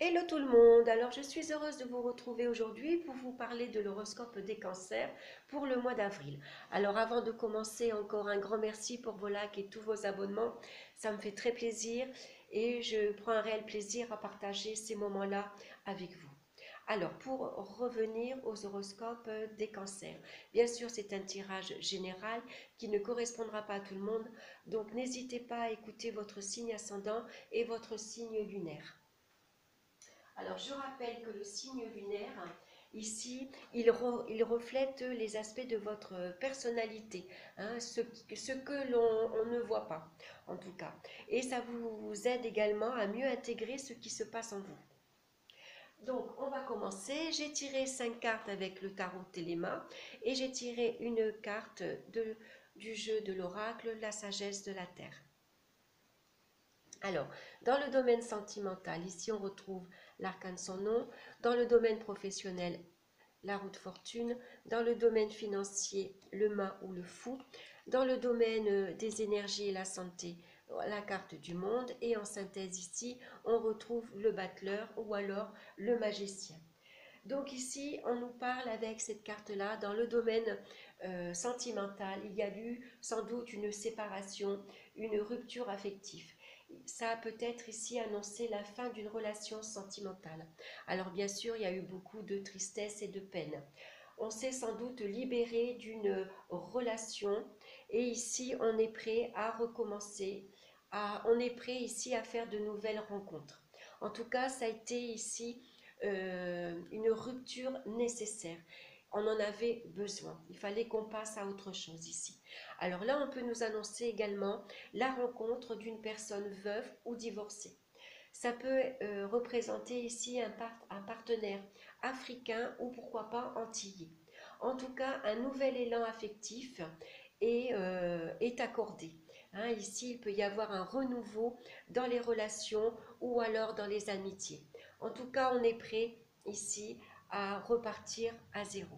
Hello tout le monde, alors je suis heureuse de vous retrouver aujourd'hui pour vous parler de l'horoscope des cancers pour le mois d'avril. Alors avant de commencer, encore un grand merci pour vos likes et tous vos abonnements, ça me fait très plaisir et je prends un réel plaisir à partager ces moments-là avec vous. Alors pour revenir aux horoscopes des cancers, bien sûr c'est un tirage général qui ne correspondra pas à tout le monde, donc n'hésitez pas à écouter votre signe ascendant et votre signe lunaire. Alors, je rappelle que le signe lunaire, ici, il reflète les aspects de votre personnalité, hein, ce que l'on ne voit pas, en tout cas. Et ça vous aide également à mieux intégrer ce qui se passe en vous. Donc, on va commencer. J'ai tiré 5 cartes avec le tarot Téléma et j'ai tiré une carte du jeu de l'oracle, la sagesse de la Terre. Alors, dans le domaine sentimental, ici on retrouve l'arcane sans nom. Dans le domaine professionnel, la roue de fortune. Dans le domaine financier, le mât ou le fou. Dans le domaine des énergies et la santé, la carte du monde. Et en synthèse ici, on retrouve le battleur ou alors le magicien. Donc ici, on nous parle avec cette carte-là, dans le domaine sentimental, il y a eu sans doute une séparation, une rupture affective. Ça a peut-être ici annoncé la fin d'une relation sentimentale. Alors bien sûr, il y a eu beaucoup de tristesse et de peine. On s'est sans doute libéré d'une relation et ici, on est prêt à recommencer, on est prêt ici à faire de nouvelles rencontres. En tout cas, ça a été ici une rupture nécessaire. On en avait besoin. Il fallait qu'on passe à autre chose ici. Alors là, on peut nous annoncer également la rencontre d'une personne veuve ou divorcée. Ça peut représenter ici un partenaire africain ou pourquoi pas antillais. En tout cas, un nouvel élan affectif est accordé. Hein, ici, il peut y avoir un renouveau dans les relations ou alors dans les amitiés. En tout cas, on est prêt ici à repartir à zéro.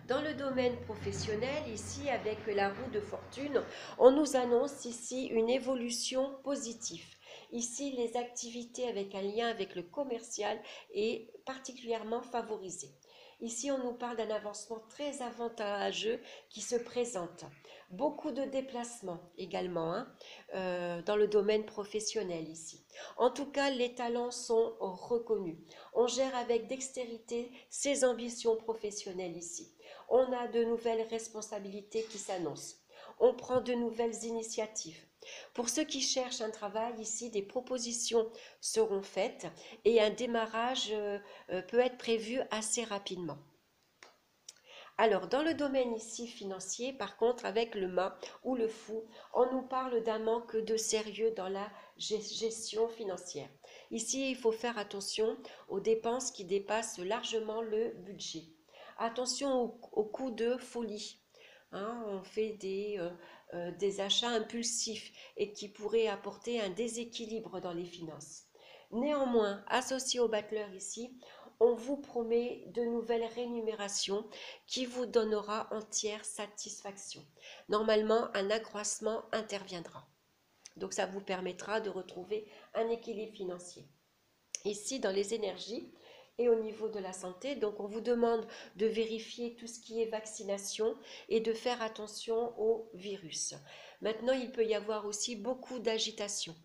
Dans le domaine professionnel, ici avec la roue de fortune, on nous annonce ici une évolution positive. Ici, les activités avec un lien avec le commercial est particulièrement favorisée. Ici, on nous parle d'un avancement très avantageux qui se présente. Beaucoup de déplacements également hein, dans le domaine professionnel ici. En tout cas, les talents sont reconnus. On gère avec dextérité ses ambitions professionnelles ici. On a de nouvelles responsabilités qui s'annoncent. On prend de nouvelles initiatives. Pour ceux qui cherchent un travail, ici, des propositions seront faites et un démarrage peut être prévu assez rapidement. Alors, dans le domaine ici financier, par contre, avec le mât ou le fou, on nous parle d'un manque de sérieux dans la gestion financière. Ici, il faut faire attention aux dépenses qui dépassent largement le budget. Attention aux coups de folie. Hein, on fait des achats impulsifs et qui pourraient apporter un déséquilibre dans les finances. Néanmoins, associé au battleur ici, on vous promet de nouvelles rémunérations qui vous donnera entière satisfaction. Normalement, un accroissement interviendra. Donc ça vous permettra de retrouver un équilibre financier. Ici, dans les énergies et au niveau de la santé, donc on vous demande de vérifier tout ce qui est vaccination et de faire attention au virus. Maintenant, il peut y avoir aussi beaucoup d'agitation.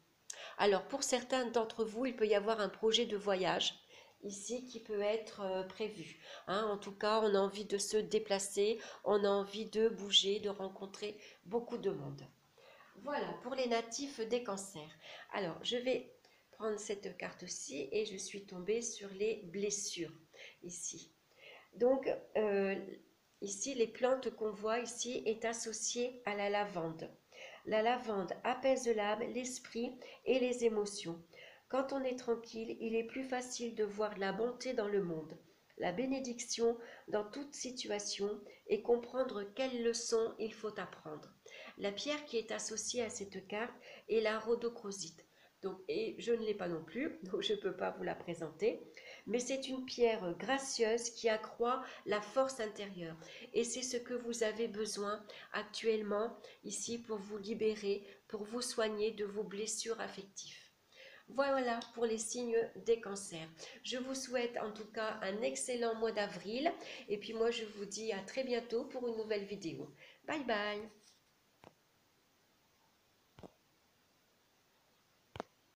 Alors, pour certains d'entre vous, il peut y avoir un projet de voyage ici qui peut être prévu. Hein, en tout cas, on a envie de se déplacer, on a envie de bouger, de rencontrer beaucoup de monde. Voilà pour les natifs des cancers. Alors, je vais prendre cette carte-ci et je suis tombée sur les blessures ici. Donc, ici, les plantes qu'on voit ici est associée à la lavande. La lavande apaise l'âme, l'esprit et les émotions. Quand on est tranquille, il est plus facile de voir la bonté dans le monde, la bénédiction dans toute situation et comprendre quelles leçons il faut apprendre. La pierre qui est associée à cette carte est la rhodochrosite. Donc, et je ne l'ai pas non plus, donc je ne peux pas vous la présenter, mais c'est une pierre gracieuse qui accroît la force intérieure. Et c'est ce que vous avez besoin actuellement ici pour vous libérer, pour vous soigner de vos blessures affectives. Voilà pour les signes des cancers. Je vous souhaite en tout cas un excellent mois d'avril et puis moi je vous dis à très bientôt pour une nouvelle vidéo. Bye bye.